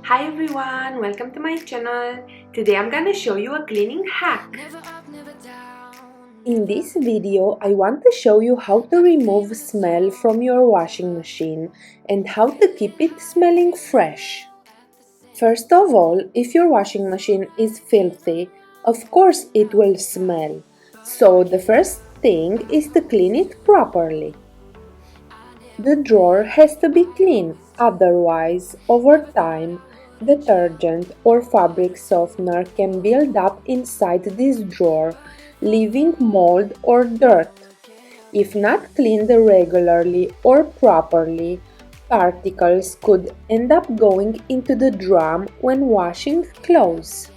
Hi everyone, welcome to my channel. Today I'm gonna show you a cleaning hack. In this video, I want to show you how to remove smell from your washing machine and how to keep it smelling fresh. First of all, if your washing machine is filthy, of course it will smell. So the first thing is to clean it properly. The drawer has to be clean, otherwise, over time, detergent or fabric softener can build up inside this drawer, leaving mold or dirt. If not cleaned regularly or properly, particles could end up going into the drum when washing clothes.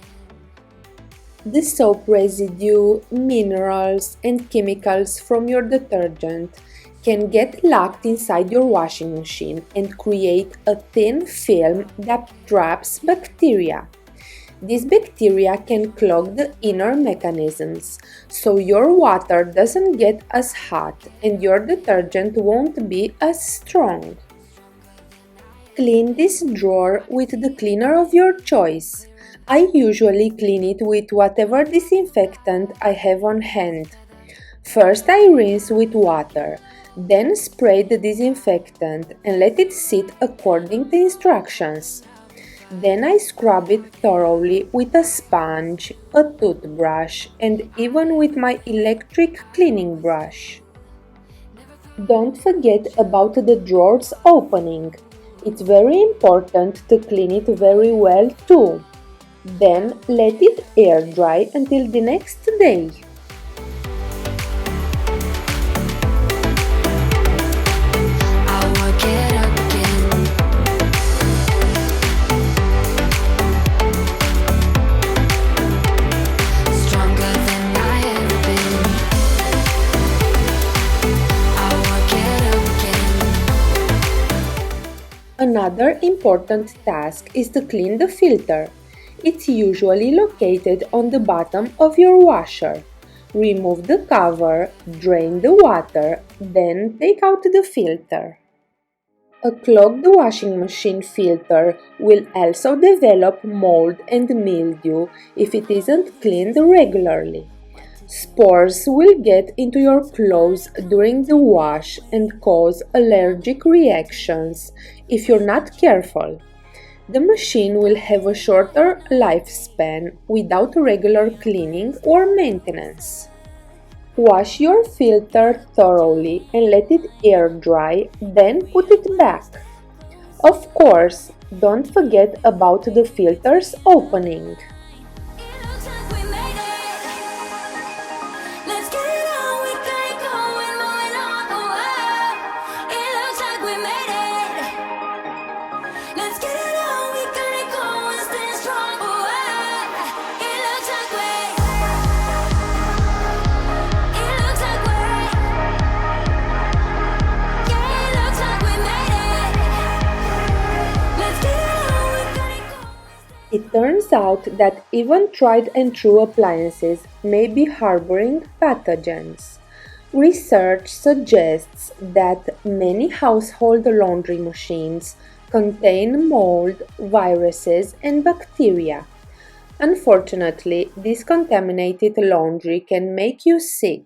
The soap residue, minerals, and chemicals from your detergent can get locked inside your washing machine and create a thin film that traps bacteria. These bacteria can clog the inner mechanisms, so your water doesn't get as hot and your detergent won't be as strong. Clean this drawer with the cleaner of your choice. I usually clean it with whatever disinfectant I have on hand. First I rinse with water, then spray the disinfectant and let it sit according to instructions. Then I scrub it thoroughly with a sponge, a toothbrush, and even with my electric cleaning brush. Don't forget about the drawer's opening. It's very important to clean it very well too. Then let it air dry until the next day. Another important task is to clean the filter. It's usually located on the bottom of your washer. Remove the cover, drain the water, then take out the filter. A clogged washing machine filter will also develop mold and mildew if it isn't cleaned regularly. Spores will get into your clothes during the wash and cause allergic reactions if you're not careful. The machine will have a shorter lifespan without regular cleaning or maintenance. Wash your filter thoroughly and let it air dry, then put it back. Of course, don't forget about the filter's opening. It turns out that even tried and true appliances may be harboring pathogens. Research suggests that many household laundry machines contain mold, viruses, and bacteria. Unfortunately, this contaminated laundry can make you sick.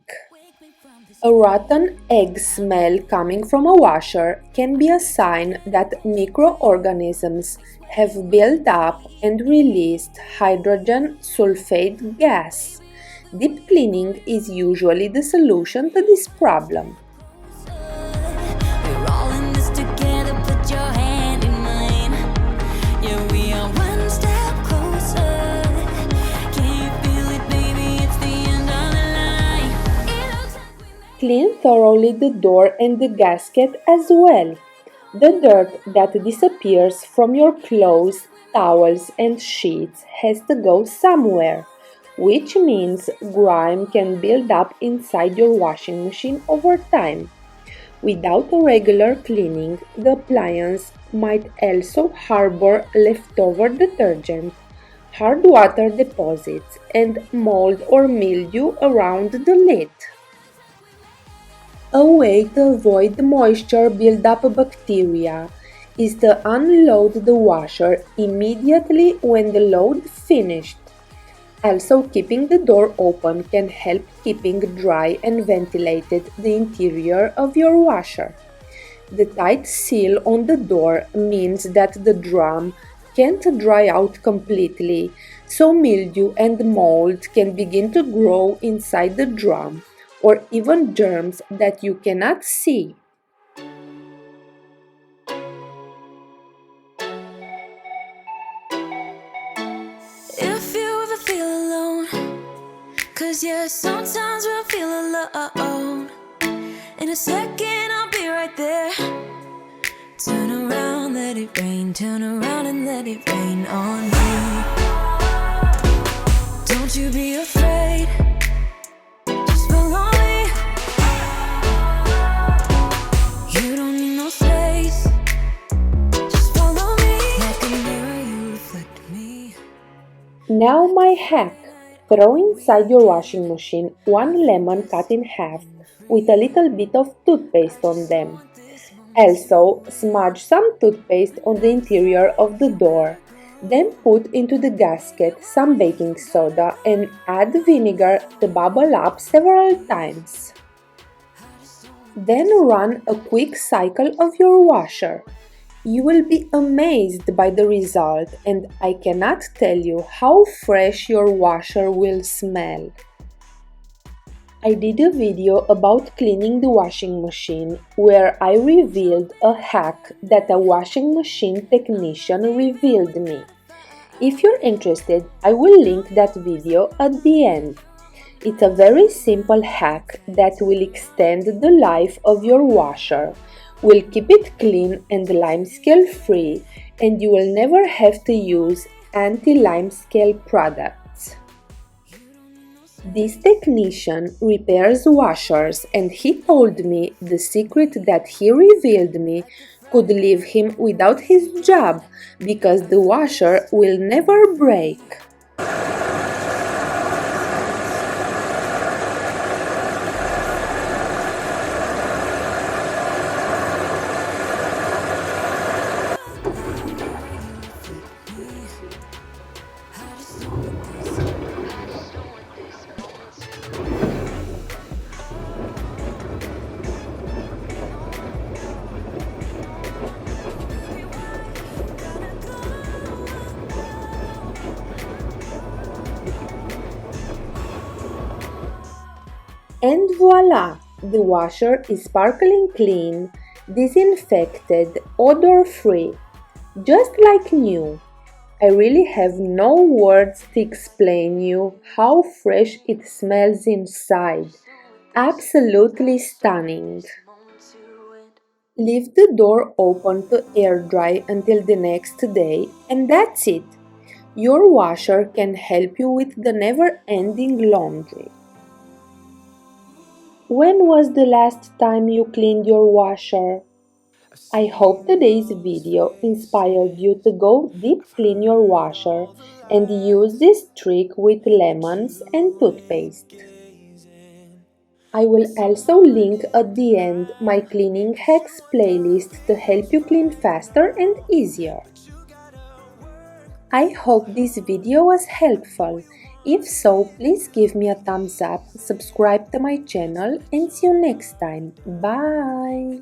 A rotten egg smell coming from a washer can be a sign that microorganisms have built up and released hydrogen sulfate gas. Deep cleaning is usually the solution to this problem. Clean thoroughly the door and the gasket as well. The dirt that disappears from your clothes, towels, and sheets has to go somewhere, which means grime can build up inside your washing machine over time. Without a regular cleaning, the appliance might also harbor leftover detergent, hard water deposits, and mold or mildew around the lid. A way to avoid moisture buildup bacteria is to unload the washer immediately when the load finished. Also, keeping the door open can help keeping dry and ventilated the interior of your washer. The tight seal on the door means that the drum can't dry out completely, so mildew and mold can begin to grow inside the drum, or even germs that you cannot see. If you ever feel alone, 'cause yeah, sometimes we'll feel alone. In a second, I'll be right there. Turn around, let it rain. Turn around and let it rain on me. Don't you be afraid. Just follow me. You don't need no space. Just follow me. Like a mirror, you reflect me. Now my hack. Throw inside your washing machine 1 lemon cut in half with a little bit of toothpaste on them. Also, smudge some toothpaste on the interior of the door. Then put into the gasket some baking soda and add vinegar to bubble up several times. Then run a quick cycle of your washer. You will be amazed by the result, and I cannot tell you how fresh your washer will smell. I did a video about cleaning the washing machine where I revealed a hack that a washing machine technician revealed me. If you're interested, I will link that video at the end. It's a very simple hack that will extend the life of your washer, will keep it clean and limescale free, and you will never have to use anti-limescale products. This technician repairs washers, and he told me the secret that he revealed me could leave him without his job because the washer will never break. And voila! The washer is sparkling clean, disinfected, odor-free, just like new. I really have no words to explain you how fresh it smells inside. Absolutely stunning. Leave the door open to air dry until the next day, and that's it. Your washer can help you with the never-ending laundry. When was the last time you cleaned your washer? I hope today's video inspired you to go deep clean your washer and use this trick with lemons and toothpaste. I will also link at the end my cleaning hacks playlist to help you clean faster and easier. I hope this video was helpful. If so, please give me a thumbs up, subscribe to my channel, and see you next time. Bye!